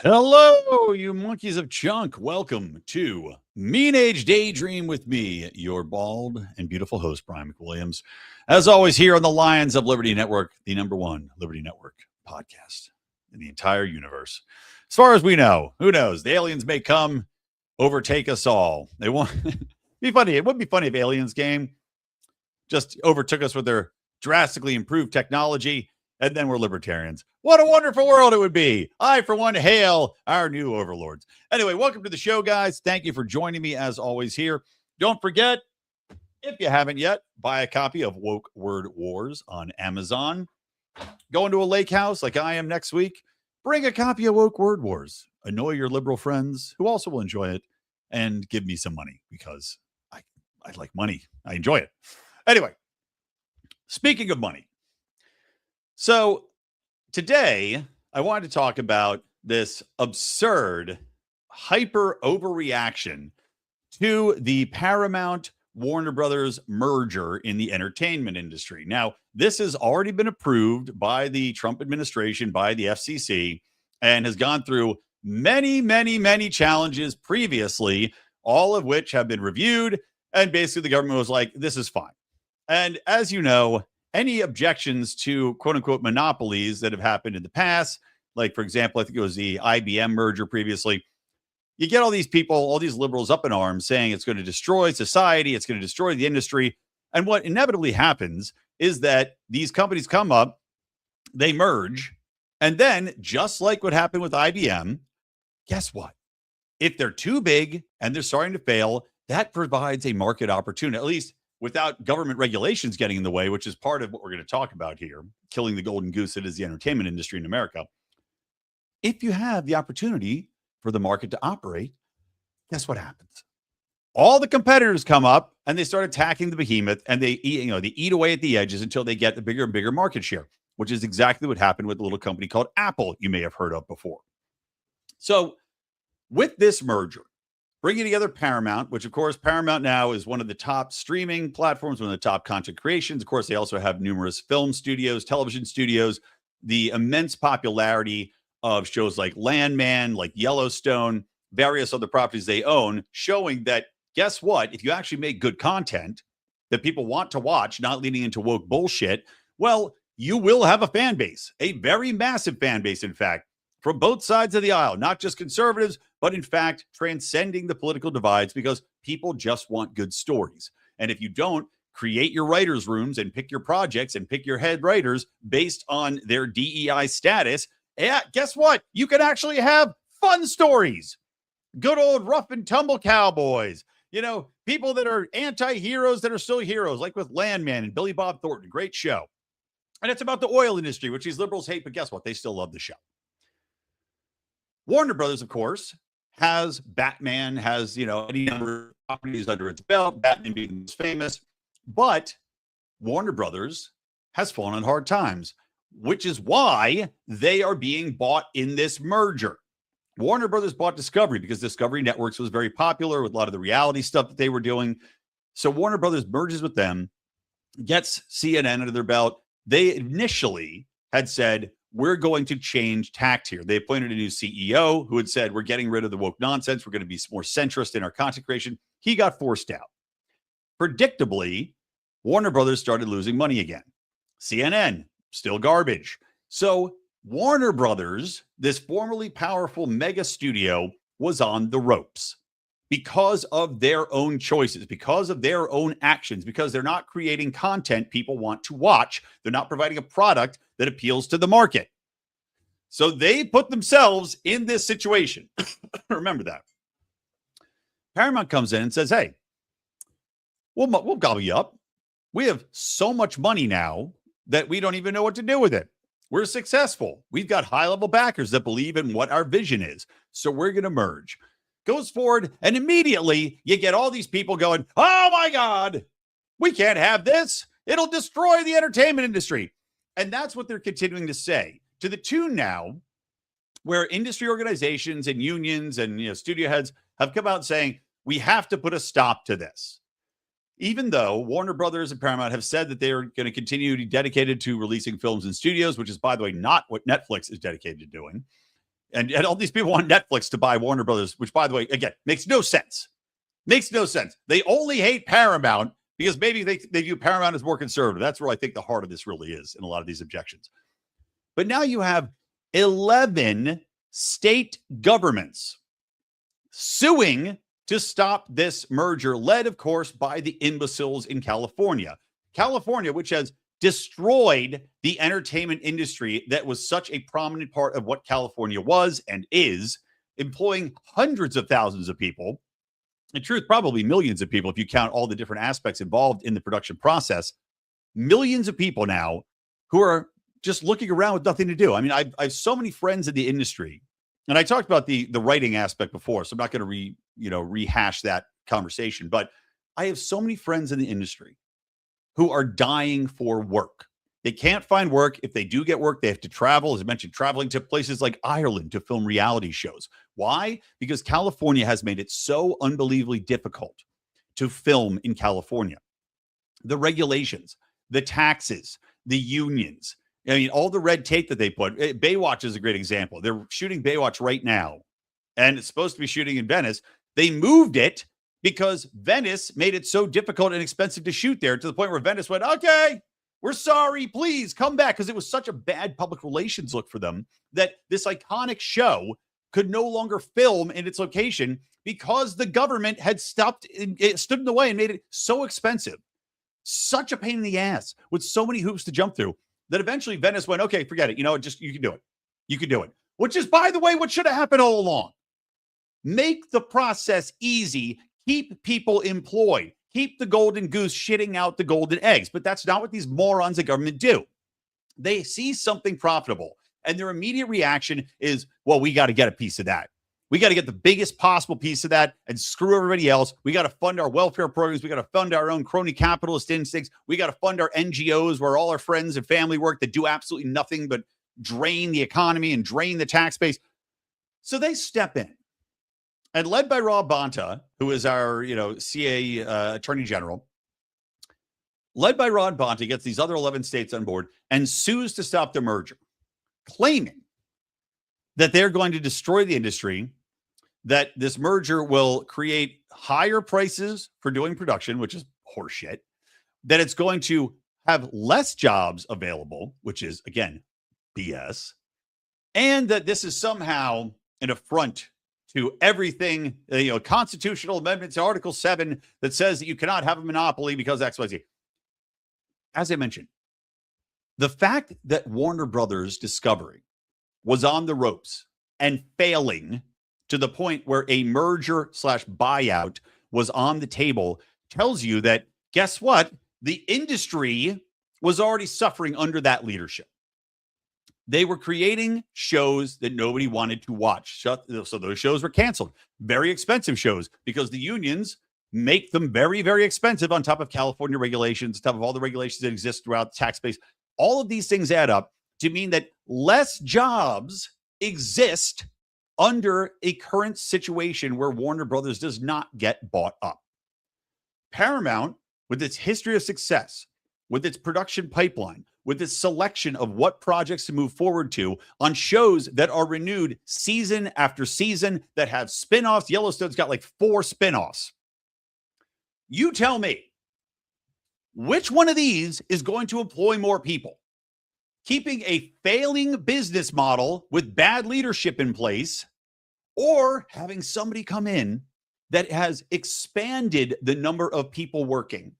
Hello, you monkeys of chunk. Welcome to Mean Age Daydream with me, your bald and beautiful host, Brian McWilliams. As always, here on the Lions of Liberty Network, the number one Liberty Network podcast in the entire universe. As far as we know, who knows? The aliens may come, overtake us all. They won't be funny. It would be funny if aliens came, just overtook us with their drastically improved technology, and then we're libertarians. What a wonderful world it would be. I, for one, hail our new overlords. Anyway, welcome to the show, guys. Thank you for joining me, as always, here. Don't forget, if you haven't yet, buy a copy of Woke Word Wars on Amazon. Going to a lake house like I am next week, bring a copy of Woke Word Wars. Annoy your liberal friends who also will enjoy it, and give me some money because I like money. I enjoy it. Anyway, speaking of money, so today I wanted to talk about this absurd hyper overreaction to the Paramount Warner Brothers merger in the entertainment industry. Now, this has already been approved by the Trump administration, by the FCC, and has gone through many challenges previously, all of which have been reviewed. And basically the government was like, this is fine. And as you know, any objections to quote unquote monopolies that have happened in the past, like, for example, I think it was the IBM merger previously, you get all these people, all these liberals up in arms saying it's going to destroy society, it's going to destroy the industry. And what inevitably happens is that these companies come up, they merge, and then just like what happened with IBM, guess what? If they're too big and they're starting to fail, that provides a market opportunity, at least without government regulations getting in the way, which is part of what we're going to talk about here, killing the golden goose that is the entertainment industry in America. If you have the opportunity for the market to operate, guess what happens? All the competitors come up and they start attacking the behemoth, and they eat away at the edges until they get the bigger and bigger market share, which is exactly what happened with a little company called Apple you may have heard of before. So with this merger, bringing together Paramount, which, of course, Paramount now is one of the top streaming platforms, one of the top content creations. Of course, they also have numerous film studios, television studios, the immense popularity of shows like Landman, like Yellowstone, various other properties they own, showing that, guess what? If you actually make good content that people want to watch, not leading into woke bullshit, well, you will have a fan base, a very massive fan base, in fact, from both sides of the aisle, not just conservatives, but in fact, transcending the political divides, because people just want good stories. And if you don't create your writers' rooms and pick your projects and pick your head writers based on their DEI status, yeah, guess what? You can actually have fun stories. Good old rough and tumble cowboys. People that are anti-heroes that are still heroes, like with Landman and Billy Bob Thornton. Great show. And it's about the oil industry, which these liberals hate, but guess what? They still love the show. Warner Brothers, of course, has Batman, has, any number of properties under its belt, Batman being the most famous. But Warner Brothers has fallen on hard times, which is why they are being bought in this merger. Warner Brothers bought Discovery because Discovery Networks was very popular with a lot of the reality stuff that they were doing. So Warner Brothers merges with them, gets CNN under their belt. They initially had said, we're going to change tact here. They appointed a new CEO who had said, we're getting rid of the woke nonsense. We're going to be more centrist in our content creation. He got forced out. Predictably, Warner Brothers started losing money again. CNN, still garbage. So Warner Brothers, this formerly powerful mega studio, was on the ropes because of their own choices, because of their own actions, because they're not creating content people want to watch. They're not providing a product that appeals to the market. So they put themselves in this situation. Remember that. Paramount comes in and says, hey, we'll gobble you up. We have so much money now that we don't even know what to do with it. We're successful. We've got high-level backers that believe in what our vision is. So we're going to merge. Goes forward, and immediately you get all these people going, oh my God, we can't have this. It'll destroy the entertainment industry. And that's what they're continuing to say, to the tune now where industry organizations and unions and studio heads have come out saying, we have to put a stop to this. Even though Warner Brothers and Paramount have said that they are going to continue to be dedicated to releasing films in studios, which is, by the way, not what Netflix is dedicated to doing. And all these people want Netflix to buy Warner Brothers, which, by the way, again, makes no sense. Makes no sense. They only hate Paramount because maybe they view Paramount as more conservative. That's where I think the heart of this really is in a lot of these objections. But now you have 11 state governments suing to stop this merger, led, of course, by the imbeciles in California. California, which has destroyed the entertainment industry that was such a prominent part of what California was and is, employing hundreds of thousands of people. In truth, probably millions of people if you count all the different aspects involved in the production process. Millions of people now who are just looking around with nothing to do. I mean, I have so many friends in the industry, and I talked about the writing aspect before, so I'm not going to rehash that conversation. But I have so many friends in the industry who are dying for work. They can't find work. If they do get work, they have to travel. As I mentioned, traveling to places like Ireland to film reality shows. Why? Because California has made it so unbelievably difficult to film in California. The regulations, the taxes, the unions. I mean, all the red tape that they put. Baywatch is a great example. They're shooting Baywatch right now, and it's supposed to be shooting in Venice. They moved it because Venice made it so difficult and expensive to shoot there, to the point where Venice went, okay, we're sorry, please come back, because it was such a bad public relations look for them that this iconic show could no longer film in its location because the government had stood in the way and made it so expensive. Such a pain in the ass with so many hoops to jump through that eventually Venice went, okay, forget it. You know, you can do it. You can do it. Which is, by the way, what should have happened all along. Make the process easy. Keep people employed. Keep the golden goose shitting out the golden eggs. But that's not what these morons of government do. They see something profitable, and their immediate reaction is, well, we got to get a piece of that. We got to get the biggest possible piece of that and screw everybody else. We got to fund our welfare programs. We got to fund our own crony capitalist instincts. We got to fund our NGOs where all our friends and family work that do absolutely nothing but drain the economy and drain the tax base. So they step in. And led by Rob Bonta, who is our, CA Attorney General, led by Rob Bonta, gets these other 11 states on board and sues to stop the merger, claiming that they're going to destroy the industry, that this merger will create higher prices for doing production, which is horseshit, that it's going to have less jobs available, which is, again, BS, and that this is somehow an affront to everything, constitutional amendment to Article 7 that says that you cannot have a monopoly because XYZ. As I mentioned, the fact that Warner Brothers Discovery was on the ropes and failing to the point where a merger/buyout was on the table tells you that, guess what? The industry was already suffering under that leadership. They were creating shows that nobody wanted to watch. So those shows were canceled. Very expensive shows because the unions make them very, very expensive on top of California regulations, on top of all the regulations that exist throughout the tax base. All of these things add up to mean that less jobs exist under a current situation where Warner Brothers does not get bought up. Paramount, with its history of success, with its production pipeline, with its selection of what projects to move forward to on shows that are renewed season after season, that have spinoffs. Yellowstone's got like 4 spinoffs. You tell me, which one of these is going to employ more people? Keeping a failing business model with bad leadership in place, or having somebody come in that has expanded the number of people working,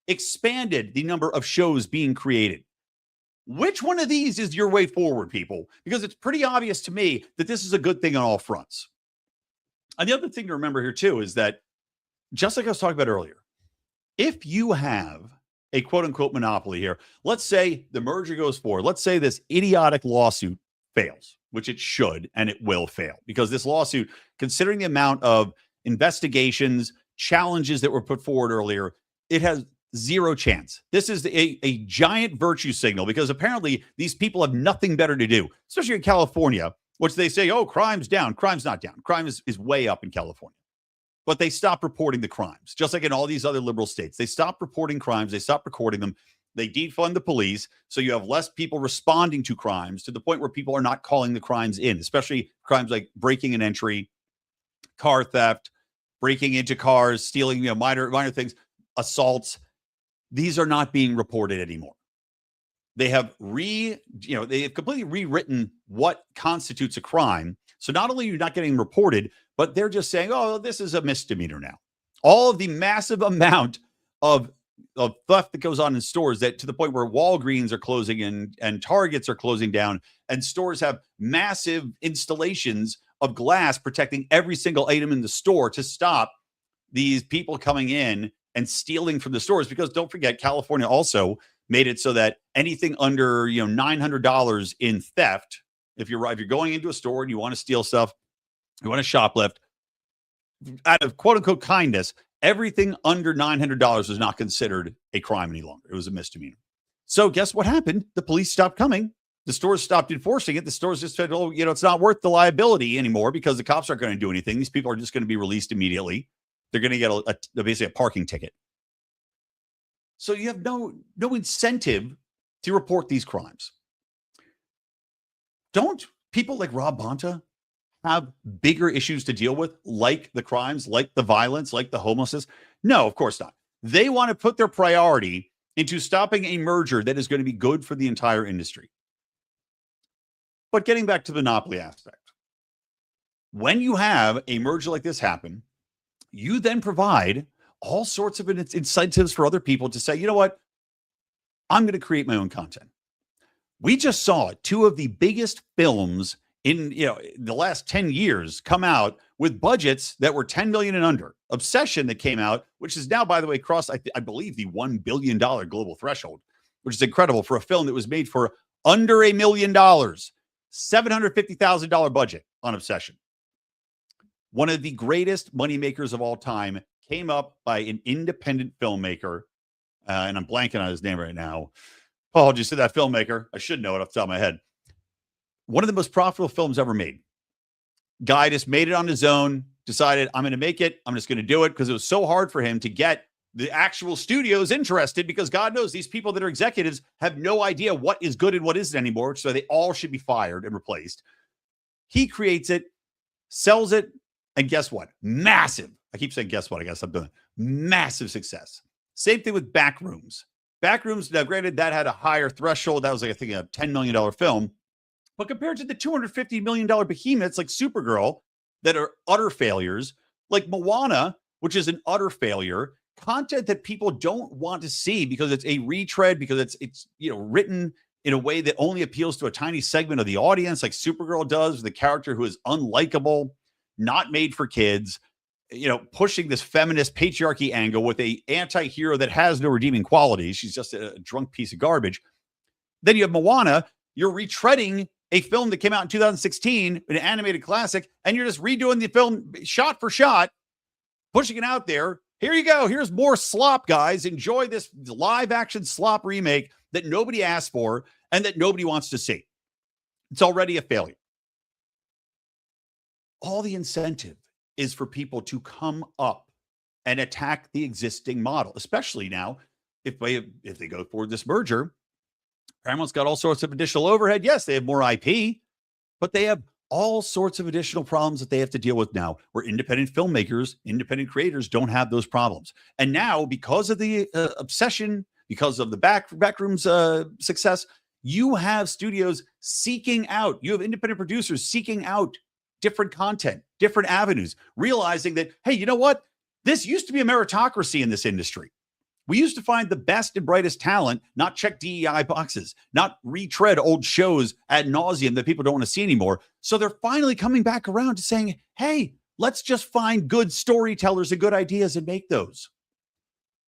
expanded the number of shows being created? Which one of these is your way forward, people? Because it's pretty obvious to me that this is a good thing on all fronts. And the other thing to remember here, too, is that, just like I was talking about earlier, if you have a quote-unquote monopoly here, let's say the merger goes forward. Let's say this idiotic lawsuit fails, which it should, and it will fail. Because this lawsuit, considering the amount of investigations, challenges that were put forward earlier, it has zero chance. This is a giant virtue signal, because apparently these people have nothing better to do, especially in California, which they say, oh, crime's down. Crime's not down. Crime is way up in California. But they stop reporting the crimes, just like in all these other liberal states. They stop reporting crimes. They stop recording them. They defund the police, so you have less people responding to crimes to the point where people are not calling the crimes in, especially crimes like breaking and entry, car theft, breaking into cars, stealing, minor things, assaults. These are not being reported anymore. They have they have completely rewritten what constitutes a crime. So not only are you not getting reported, but they're just saying, oh, this is a misdemeanor now. All of the massive amount of theft that goes on in stores, that to the point where Walgreens are closing and Targets are closing down, and stores have massive installations of glass protecting every single item in the store to stop these people coming in and stealing from the stores. Because don't forget, California also made it so that anything under $900 in theft, if you're going into a store and you want to steal stuff, you want to shoplift, out of quote unquote kindness, everything under $900 was not considered a crime any longer. It was a misdemeanor. So guess what happened? The police stopped coming. The stores stopped enforcing it. The stores just said, oh, it's not worth the liability anymore because the cops aren't going to do anything. These people are just going to be released immediately. They're going to get basically a parking ticket. So you have no incentive to report these crimes. Don't people like Rob Bonta have bigger issues to deal with, like the crimes, like the violence, like the homelessness? No, of course not. They want to put their priority into stopping a merger that is going to be good for the entire industry. But getting back to the monopoly aspect, when you have a merger like this happen, you then provide all sorts of incentives for other people to say, you know what, I'm going to create my own content. We just saw two of the biggest films in the last 10 years come out with budgets that were 10 million and under. Obsession, that came out, which is now, by the way, crossed, I believe, the $1 billion global threshold, which is incredible for a film that was made for under $1 million, $750,000 budget on Obsession. One of the greatest moneymakers of all time, came up by an independent filmmaker, and I'm blanking on his name right now. Oh, just say that filmmaker. I should know it off the top of my head. One of the most profitable films ever made. Guy just made it on his own, decided, I'm going to make it. I'm just going to do it, because it was so hard for him to get the actual studios interested, because God knows these people that are executives have no idea what is good and what isn't anymore. So they all should be fired and replaced. He creates it, sells it, and guess what? Massive. I keep saying guess what, I guess I'm doing. Massive success. Same thing with Backrooms. Backrooms, now granted, that had a higher threshold. That was like, I think, a $10 million film. But compared to the $250 million behemoths like Supergirl that are utter failures, like Moana, which is an utter failure, content that people don't want to see because it's a retread, because it's written in a way that only appeals to a tiny segment of the audience, like Supergirl does, with a character who is unlikable, not made for kids, pushing this feminist patriarchy angle with a anti-hero that has no redeeming qualities. She's just a drunk piece of garbage. Then you have Moana. You're retreading a film that came out in 2016, an animated classic, and you're just redoing the film shot for shot, pushing it out there. Here you go. Here's more slop, guys. Enjoy this live action slop remake that nobody asked for and that nobody wants to see. It's already a failure. All the incentive is for people to come up and attack the existing model, especially now if they go forward this merger. Paramount's got all sorts of additional overhead. Yes, they have more IP, but they have all sorts of additional problems that they have to deal with now, where independent filmmakers, independent creators don't have those problems. And now, because of the Obsession, because of the Backrooms success, you have studios seeking out, you have independent producers seeking out different content, different avenues, realizing that, hey, you know what? This used to be a meritocracy in this industry. We used to find the best and brightest talent, not check DEI boxes, not retread old shows ad nauseum that people don't want to see anymore. So they're finally coming back around to saying, hey, let's just find good storytellers and good ideas and make those.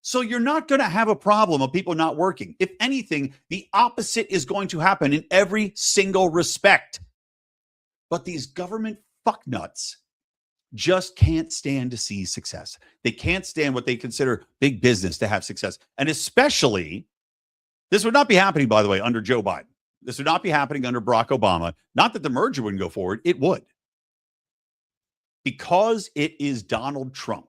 So you're not going to have a problem of people not working. If anything, the opposite is going to happen in every single respect. But these government fucknuts just can't stand to see success. They can't stand what they consider big business to have success. And especially, this would not be happening, by the way, under Joe Biden. This would not be happening under Barack Obama. Not that the merger wouldn't go forward. It would. Because it is Donald Trump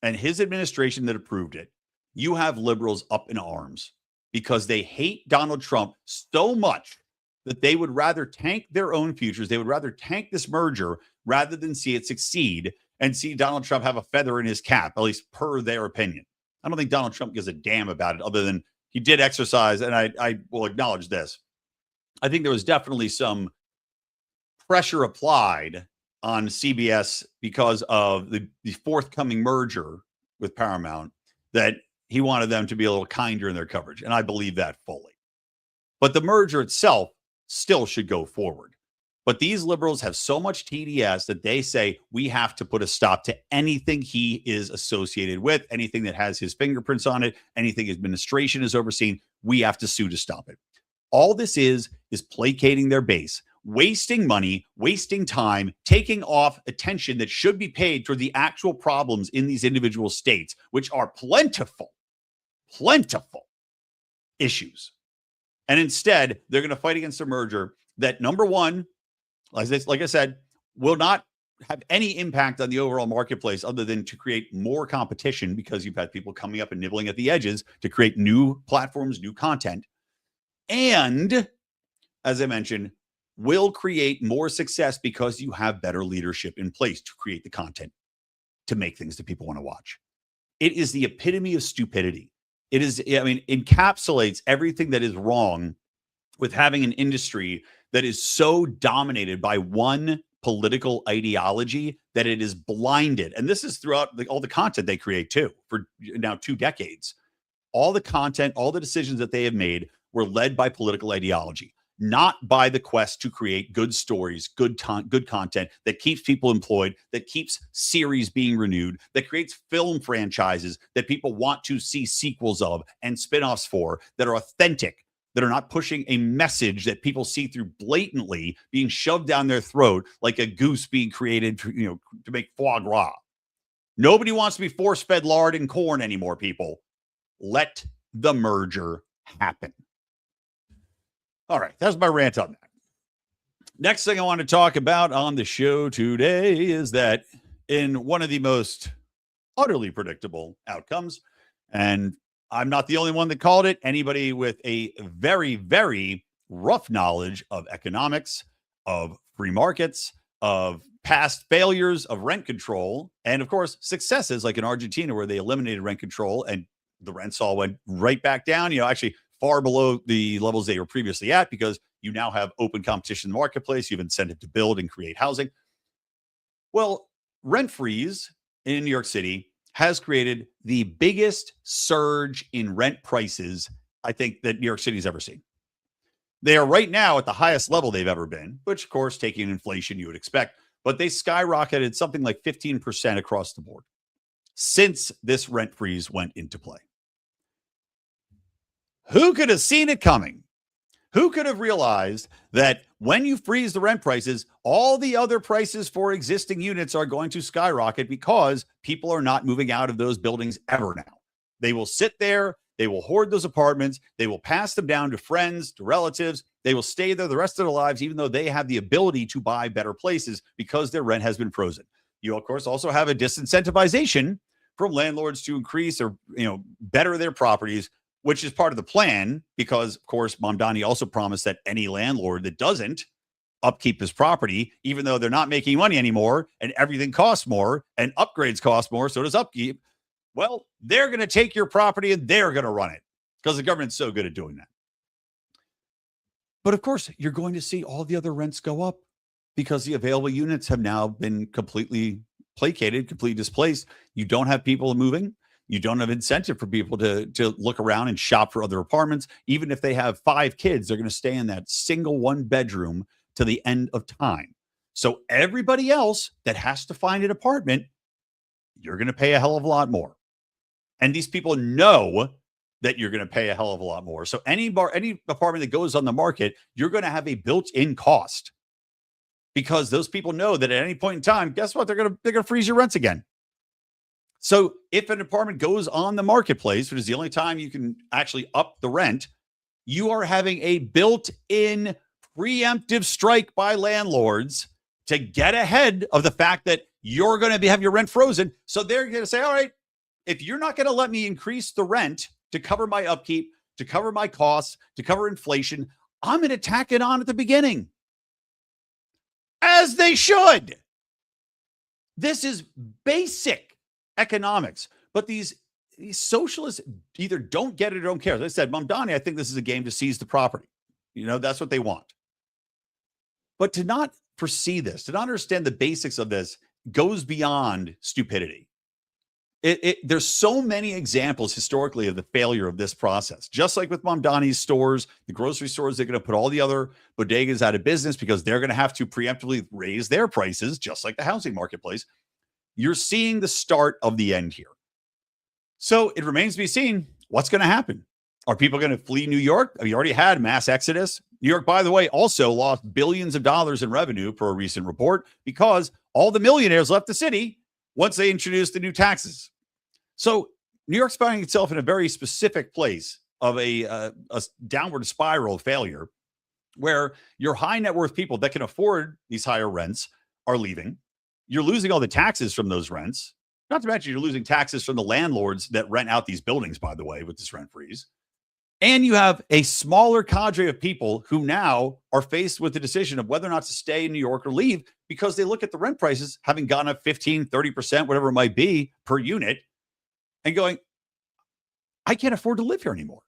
and his administration that approved it, you have liberals up in arms because they hate Donald Trump so much that they would rather tank their own futures. They would rather tank this merger rather than see it succeed and see Donald Trump have a feather in his cap, at least per their opinion. I don't think Donald Trump gives a damn about it, other than he did exercise, and I will acknowledge this. I think there was definitely some pressure applied on CBS because of the forthcoming merger with Paramount, that he wanted them to be a little kinder in their coverage. And I believe that fully. But the merger itself still should go forward. But these liberals have so much TDS that they say we have to put a stop to anything he is associated with, anything that has his fingerprints on it, anything his administration is overseeing. We have to sue to stop it. All this is placating their base, wasting money, wasting time, taking off attention that should be paid toward the actual problems in these individual states, which are plentiful issues. And instead, they're going to fight against a merger that, number one, like I said, will not have any impact on the overall marketplace other than to create more competition, because you've had people coming up and nibbling at the edges to create new platforms, new content. And, as I mentioned, will create more success because you have better leadership in place to create the content, to make things that people want to watch. It is the epitome of stupidity. It is, encapsulates everything that is wrong with having an industry that is so dominated by one political ideology that it is blinded. And this is throughout all the content they create too, for now 2 decades. All the content, all the decisions that they have made were led by political ideology, not by the quest to create good stories, good content that keeps people employed, that keeps series being renewed, that creates film franchises that people want to see sequels of and spinoffs for, that are authentic, that are not pushing a message that people see through blatantly being shoved down their throat like a goose being created to make foie gras. Nobody wants to be force-fed lard and corn anymore, people. Let the merger happen. All right, that's my rant on that. Next thing I want to talk about on the show today is that in one of the most utterly predictable outcomes, and I'm not the only one that called it, anybody with a very, very rough knowledge of economics, of free markets, of past failures of rent control, and of course, successes like in Argentina where they eliminated rent control and the rents all went right back down, actually far below the levels they were previously at, because you now have open competition in the marketplace. You have incentive to build and create housing. Well, rent freeze in New York City has created the biggest surge in rent prices, I think, that New York City's ever seen. They are right now at the highest level they've ever been, which, of course, taking inflation, you would expect, but they skyrocketed something like 15% across the board since this rent freeze went into play. Who could have seen it coming? Who could have realized that when you freeze the rent prices, all the other prices for existing units are going to skyrocket because people are not moving out of those buildings ever now? They will sit there. They will hoard those apartments. They will pass them down to friends, to relatives. They will stay there the rest of their lives, even though they have the ability to buy better places because their rent has been frozen. You, of course, also have a disincentivization from landlords to increase or, better their properties, which is part of the plan because, of course, Mamdani also promised that any landlord that doesn't upkeep his property, even though they're not making money anymore and everything costs more and upgrades cost more, so does upkeep. Well, they're going to take your property and they're going to run it because the government's so good at doing that. But of course, you're going to see all the other rents go up because the available units have now been completely placated, completely displaced. You don't have people moving. You don't have incentive for people to look around and shop for other apartments. Even if they have 5 kids, they're going to stay in that single 1 bedroom to the end of time. So everybody else that has to find an apartment, you're going to pay a hell of a lot more. And these people know that you're going to pay a hell of a lot more. So any apartment that goes on the market, you're going to have a built-in cost because those people know that at any point in time, guess what? They're going to freeze your rents again. So if an apartment goes on the marketplace, which is the only time you can actually up the rent, you are having a built-in preemptive strike by landlords to get ahead of the fact that you're going to have your rent frozen. So they're going to say, all right, if you're not going to let me increase the rent to cover my upkeep, to cover my costs, to cover inflation. I'm going to tack it on at the beginning. As they should. This is basic economics. But these socialists either don't get it or don't care. As I said, Mamdani, I think this is a game to seize the property. That's what they want. But to not foresee this, to not understand the basics of this, goes beyond stupidity. There's so many examples historically of the failure of this process. Just like with Mamdani's stores, the grocery stores, they're going to put all the other bodegas out of business because they're going to have to preemptively raise their prices, just like the housing marketplace. You're seeing the start of the end here. So it remains to be seen what's going to happen. Are people going to flee New York? You already had mass exodus. New York, by the way, also lost billions of dollars in revenue per a recent report because all the millionaires left the city once they introduced the new taxes. So New York's finding itself in a very specific place of a downward spiral of failure where your high net worth people that can afford these higher rents are leaving. You're losing all the taxes from those rents. Not to mention you're losing taxes from the landlords that rent out these buildings, by the way, with this rent freeze. And you have a smaller cadre of people who now are faced with the decision of whether or not to stay in New York or leave because they look at the rent prices having gone up 15, 30%, whatever it might be per unit, and going, I can't afford to live here anymore.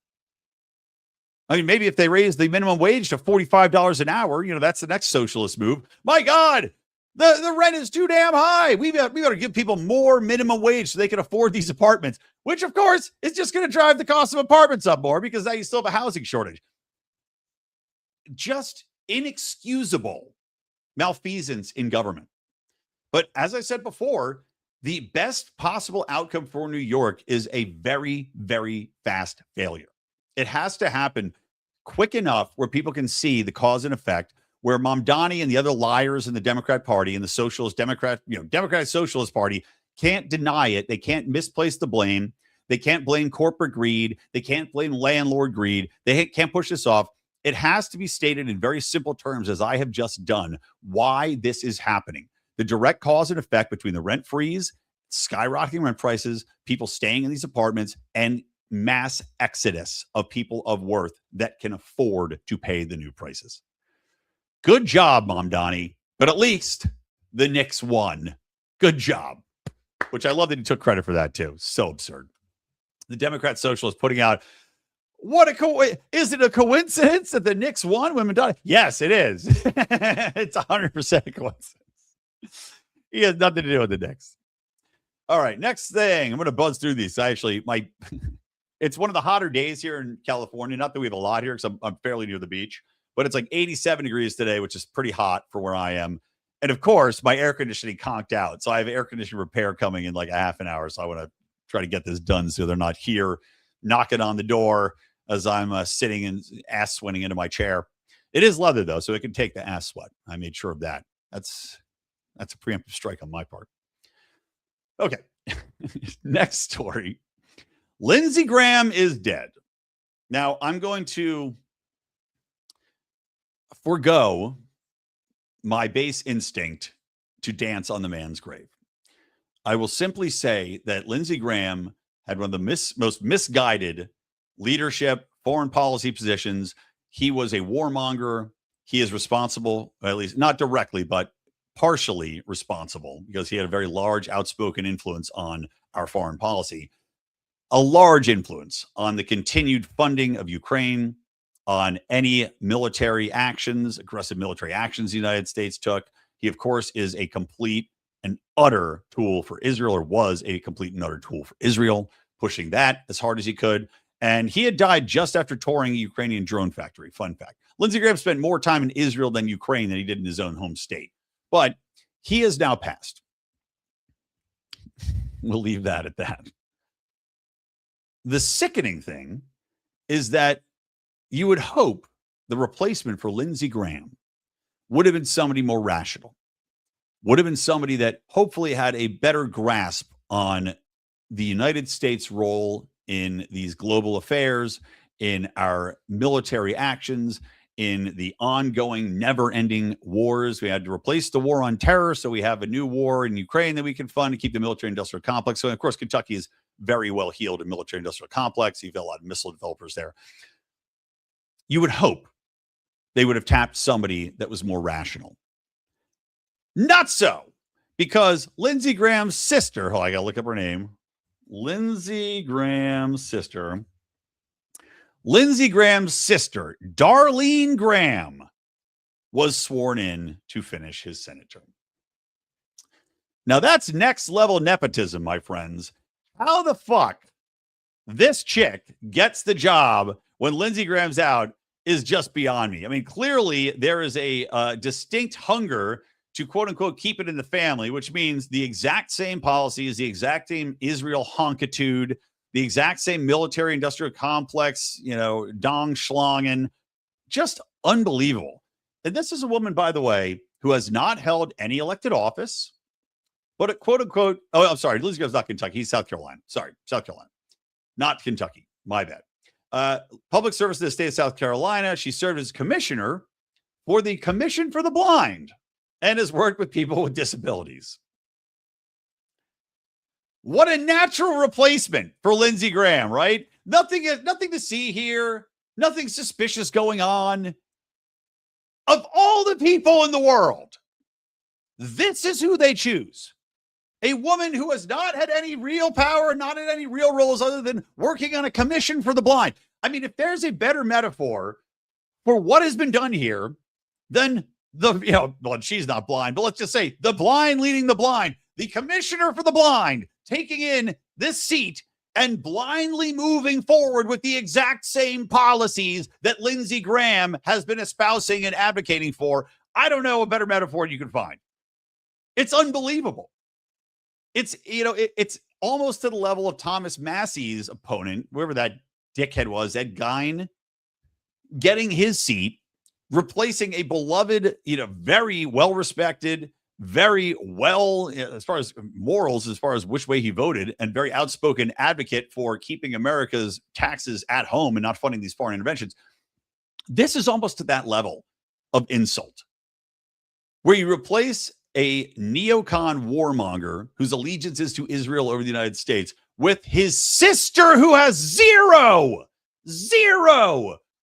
I mean, maybe if they raise the minimum wage to $45 an hour, that's the next socialist move. My God, the rent is too damn high. We got to give people more minimum wage so they can afford these apartments, which, of course, is just going to drive the cost of apartments up more because now you still have a housing shortage. Just inexcusable malfeasance in government. But as I said before, the best possible outcome for New York is a very, very fast failure. It has to happen quick enough where people can see the cause and effect, where Mamdani and the other liars in the Democrat Party and the Socialist Democratic Socialist Party can't deny it. They can't misplace the blame. They can't blame corporate greed. They can't blame landlord greed. They can't push this off. It has to be stated in very simple terms, as I have just done, why this is happening. The direct cause and effect between the rent freeze, skyrocketing rent prices, people staying in these apartments, and mass exodus of people of worth that can afford to pay the new prices. Good job, Mamdani. But at least the Knicks won. Good job. Which I love that he took credit for that, too. So absurd. The Democrat Socialists putting out, is it a coincidence that the Knicks won when Mamdani? Yes, it is. It's 100% a coincidence. He has nothing to do with the Knicks. All right, next thing. I'm going to buzz through these. It's one of the hotter days here in California. Not that we have a lot here because I'm fairly near the beach. But it's like 87 degrees today, which is pretty hot for where I am. And of course, my air conditioning conked out. So I have air conditioning repair coming in like a half an hour. So I want to try to get this done so they're not here knocking on the door as I'm sitting and ass sweating into my chair. It is leather, though, so it can take the ass sweat. I made sure of that. That's a preemptive strike on my part. Okay. Next story. Lindsey Graham is dead. Now, I'm going to forgo my base instinct to dance on the man's grave. I will simply say that Lindsey Graham had one of the most misguided leadership, foreign policy positions. He was a warmonger. He is responsible, at least not directly, but partially responsible because he had a very large outspoken influence on our foreign policy, a large influence on the continued funding of Ukraine, on any military actions, aggressive military actions the United States took. He, of course, is a complete and utter tool for Israel, or was a complete and utter tool for Israel, pushing that as hard as he could. And he had died just after touring a Ukrainian drone factory. Fun fact. Lindsey Graham spent more time in Israel than Ukraine than he did in his own home state. But he has now passed. We'll leave that at that. The sickening thing is that you would hope the replacement for Lindsey Graham would have been somebody more rational, would have been somebody that hopefully had a better grasp on the United States' role in these global affairs, in our military actions, in the ongoing, never-ending wars. We had to replace the war on terror, so we have a new war in Ukraine that we can fund to keep the military-industrial complex. So, of course, Kentucky is very well-heeled and military-industrial complex. You've got a lot of missile developers there. You would hope they would have tapped somebody that was more rational. Not so, because Lindsey Graham's sister, I got to look up her name, Lindsey Graham's sister, Darlene Graham, was sworn in to finish his Senate term. Now, that's next level nepotism, my friends. How the fuck this chick gets the job when Lindsey Graham's out is just beyond me. I mean, clearly there is a distinct hunger to quote unquote keep it in the family, which means the exact same policies, the exact same Israel honkitude, the exact same military industrial complex, dong schlongen, just unbelievable. And this is a woman, by the way, who has not held any elected office, but quote unquote, I'm sorry, Lindsey Graham's not Kentucky, he's South Carolina. Sorry, South Carolina, not Kentucky. My bad. Public service in the state of South Carolina. She served as commissioner for the Commission for the Blind and has worked with people with disabilities. What a natural replacement for Lindsey Graham, right? Nothing to see here. Nothing suspicious going on. Of all the people in the world, this is who they choose. A woman who has not had any real power, not had any real roles other than working on a commission for the blind. I mean, if there's a better metaphor for what has been done here than she's not blind, but let's just say the blind leading the blind, the commissioner for the blind, taking in this seat and blindly moving forward with the exact same policies that Lindsey Graham has been espousing and advocating for. I don't know a better metaphor you can find. It's unbelievable. It's almost to the level of Thomas Massey's opponent, whoever that dickhead was, Ed Gein, getting his seat, replacing a beloved, very well-respected, very well, as far as morals, as far as which way he voted, and very outspoken advocate for keeping America's taxes at home and not funding these foreign interventions. This is almost to that level of insult, where you replace a neocon warmonger whose allegiance is to Israel over the United States with his sister who has zero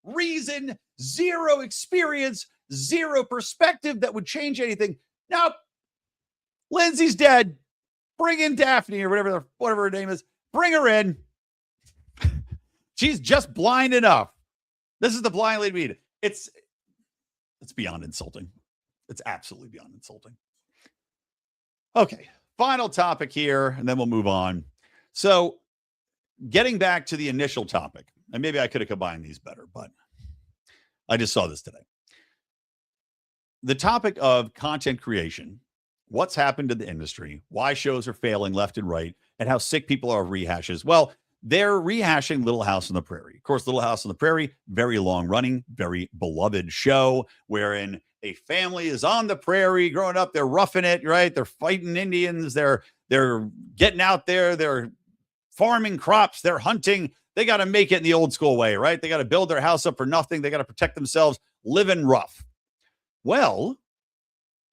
reason, zero experience, zero perspective that would change anything. Now, Lindsey's dead. Bring in Daphne or whatever her name is. Bring her in. She's just blind enough. This is the blind lady we need. It's beyond insulting. It's absolutely beyond insulting. Okay, final topic here, and then we'll move on. So, getting back to the initial topic, and maybe I could have combined these better, but I just saw this today. The topic of content creation, what's happened to the industry, why shows are failing left and right, and how sick people are of rehashes. Well, they're rehashing Little House on the Prairie. Of course, Little House on the Prairie, very long running, very beloved show wherein a family is on the prairie growing up. They're roughing it, right? They're fighting Indians. They're getting out there. They're farming crops. They're hunting. They got to make it in the old school way, right? They got to build their house up for nothing. They got to protect themselves, living rough. Well,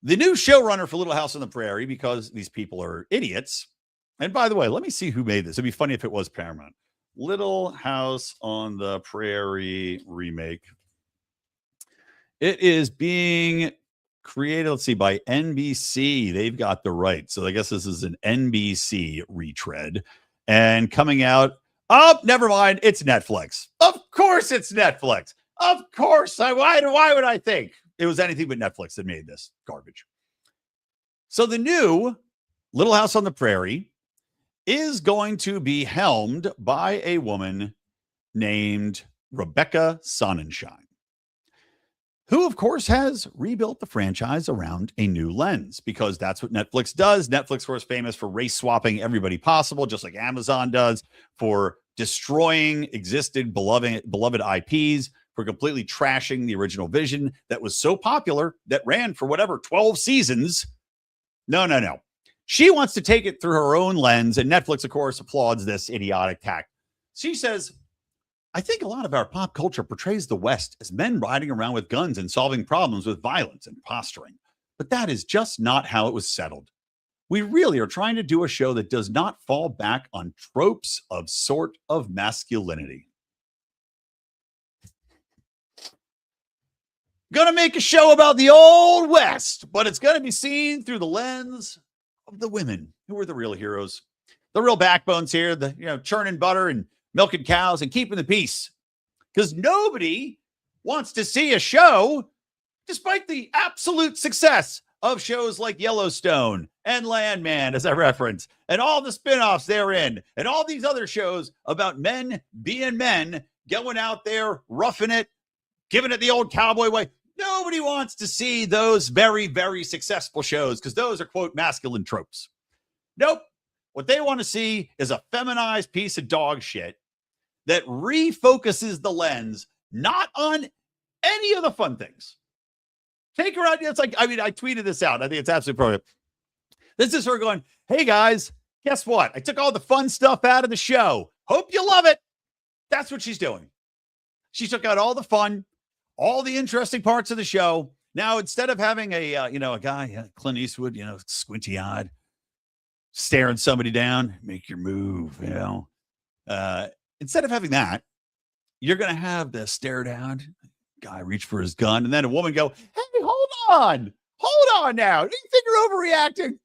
the new showrunner for Little House on the Prairie, because these people are idiots. And by the way, let me see who made this. It'd be funny if it was Paramount. Little House on the Prairie remake. It is being created, let's see, by NBC. They've got the rights. So I guess this is an NBC retread. And coming out, oh, never mind. It's Netflix. Of course it's Netflix. Of course. Why would I think it was anything but Netflix that made this garbage? So the new Little House on the Prairie is going to be helmed by a woman named Rebecca Sonnenschein, who, of course, has rebuilt the franchise around a new lens, because that's what Netflix does. Netflix, of course, famous for race swapping everybody possible, just like Amazon does, for destroying existing beloved IPs, for completely trashing the original vision that was so popular that ran for 12 seasons. No. She wants to take it through her own lens, and Netflix, of course, applauds this idiotic tack. She says, I think a lot of our pop culture portrays the West as men riding around with guns and solving problems with violence and posturing. But that is just not how it was settled. We really are trying to do a show that does not fall back on tropes of sort of masculinity. Gonna make a show about the old West, but it's gonna be seen through the lens of the women who are the real heroes, the real backbones here, the churning butter and milking cows and keeping the peace. Because nobody wants to see a show, despite the absolute success of shows like Yellowstone and Landman, as I referenced, and all the spinoffs therein, and all these other shows about men being men, going out there, roughing it, giving it the old cowboy way. Nobody wants to see those very, very successful shows because those are, quote, masculine tropes. Nope. What they want to see is a feminized piece of dog shit that refocuses the lens not on any of the fun things. Take her out. It's like, I tweeted this out. I think it's absolutely brilliant. This is her going, hey guys, guess what? I took all the fun stuff out of the show. Hope you love it. That's what she's doing. She took out all the fun, all the interesting parts of the show. Now, instead of having a guy, Clint Eastwood, squinty-eyed, staring somebody down, make your move, instead of having that, you're going to have the stare down guy reach for his gun, and then a woman go, hey, hold on now. Do you think you're overreacting?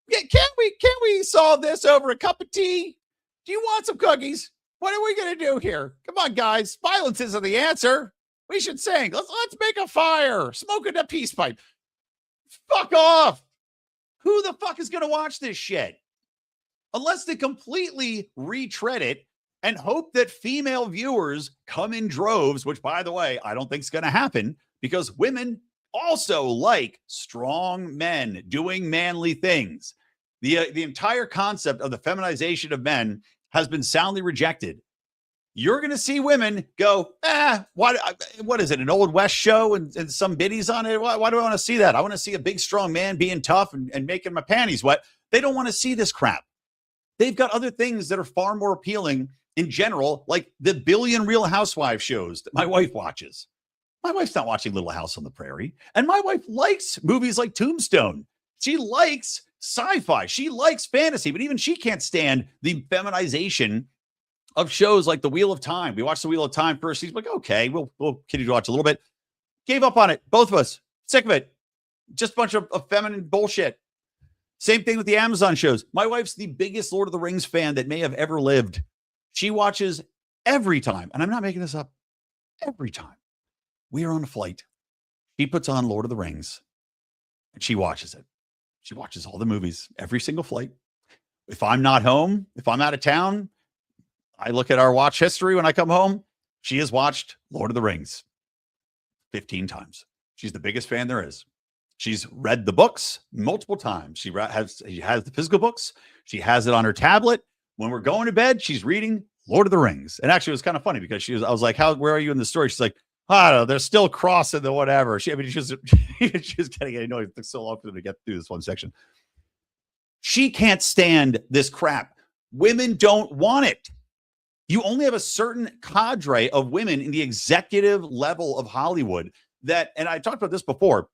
Yeah, can we solve this over a cup of tea? Do you want some cookies? What are we going to do here? Come on, guys. Violence isn't the answer. We should sing. Let's make a fire. Smoke in a peace pipe. Fuck off. Who the fuck is going to watch this shit? Unless they completely retread it and hope that female viewers come in droves, which, by the way, I don't think is going to happen because women also like strong men doing manly things. The entire concept of the feminization of men has been soundly rejected. You're going to see women go, what is it, an Old West show and some biddies on it? Why do I want to see that? I want to see a big, strong man being tough and making my panties wet. They don't want to see this crap. They've got other things that are far more appealing in general, like the billion Real Housewives shows that my wife watches. My wife's not watching Little House on the Prairie. And my wife likes movies like Tombstone. She likes sci-fi. She likes fantasy, but even she can't stand the feminization of shows like The Wheel of Time. We watched The Wheel of Time first. She's like, okay, we'll continue to watch a little bit. Gave up on it. Both of us. Sick of it. Just a bunch of feminine bullshit. Same thing with the Amazon shows. My wife's the biggest Lord of the Rings fan that may have ever lived. She watches every time, and I'm not making this up, every time we are on a flight, she puts on Lord of the Rings, and she watches it. She watches all the movies, every single flight. If I'm not home, if I'm out of town, I look at our watch history when I come home. She has watched Lord of the Rings 15 times. She's the biggest fan there is. She's read the books multiple times. She has the physical books. She has it on her tablet. When we're going to bed, she's reading Lord of the Rings. And actually, it was kind of funny because I was like, where are you in the story? She's like, I don't know. They're still crossing the whatever. She was getting annoyed. It took so long for them to get through this one section. She can't stand this crap. Women don't want it. You only have a certain cadre of women in the executive level of Hollywood that, and I talked about this before,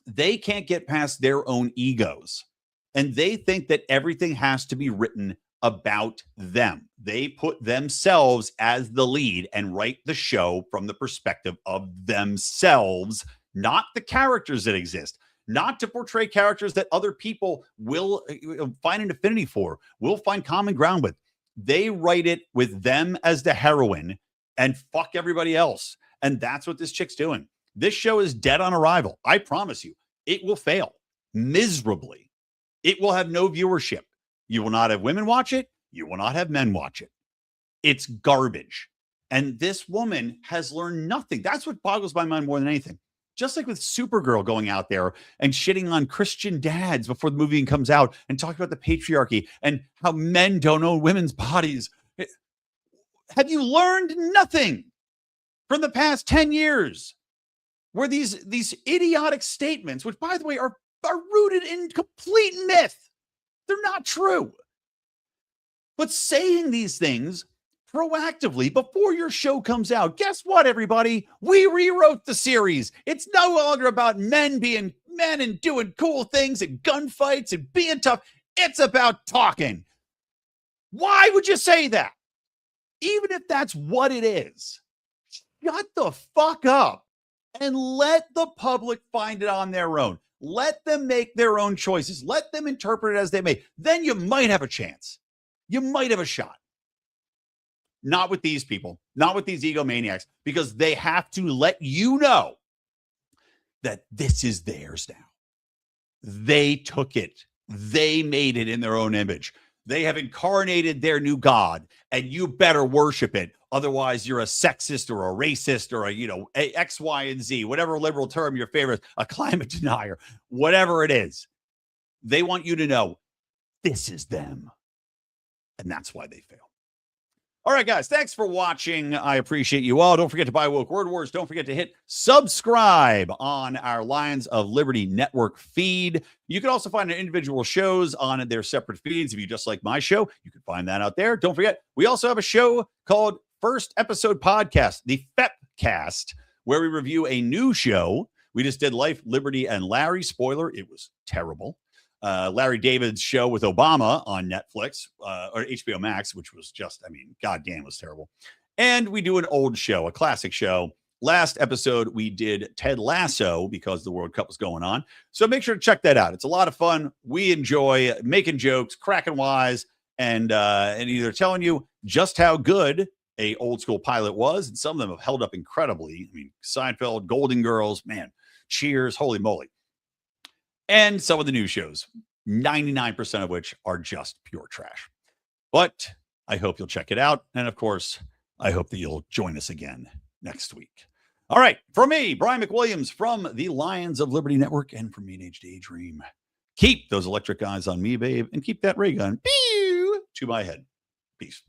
they can't get past their own egos. And they think that everything has to be written about them. They put themselves as the lead and write the show from the perspective of themselves, not the characters that exist, not to portray characters that other people will find an affinity for, will find common ground with. They write it with them as the heroine and fuck everybody else. And that's what this chick's doing. This show is dead on arrival. I promise you, it will fail miserably. It will have no viewership. You will not have women watch it. You will not have men watch it. It's garbage. And this woman has learned nothing. That's what boggles my mind more than anything. Just like with Supergirl going out there and shitting on Christian dads before the movie comes out and talking about the patriarchy and how men don't own women's bodies. Have you learned nothing from the past 10 years where these idiotic statements, which by the way are rooted in complete myth, they're not true. But saying these things proactively before your show comes out, guess what, everybody? We rewrote the series. It's no longer about men being men and doing cool things and gunfights and being tough. It's about talking. Why would you say that? Even if that's what it is, shut the fuck up and let the public find it on their own. Let them make their own choices. Let them interpret it as they may. Then you might have a chance. You might have a shot. Not with these people, not with these egomaniacs, because they have to let you know that this is theirs now. They took it. They made it in their own image. They have incarnated their new God, and you better worship it. Otherwise, you're a sexist or a racist or a X, Y, and Z, whatever liberal term your favorite, a climate denier, whatever it is. They want you to know this is them. And that's why they fail. All right, guys, thanks for watching. I appreciate you all. Don't forget to buy Woke Word Wars. Don't forget to hit subscribe on our Lions of Liberty Network feed. You can also find our individual shows on their separate feeds. If you just like my show, you can find that out there. Don't forget, we also have a show called First Episode Podcast, the FEPcast, where we review a new show. We just did Life, Liberty, and Larry. Spoiler, it was terrible. Larry David's show with Obama on Netflix or HBO Max, which was just, goddamn, was terrible. And we do an old show, a classic show. Last episode, we did Ted Lasso because the World Cup was going on. So make sure to check that out. It's a lot of fun. We enjoy making jokes, cracking wise, and either telling you just how good a old school pilot was. And some of them have held up incredibly. Seinfeld, Golden Girls, man, Cheers, holy moly. And some of the new shows, 99% of which are just pure trash. But I hope you'll check it out. And of course, I hope that you'll join us again next week. All right. For me, Brian McWilliams from the Lions of Liberty Network and from Mean Age Daydream. Keep those electric eyes on me, babe, and keep that ray gun pew, to my head. Peace.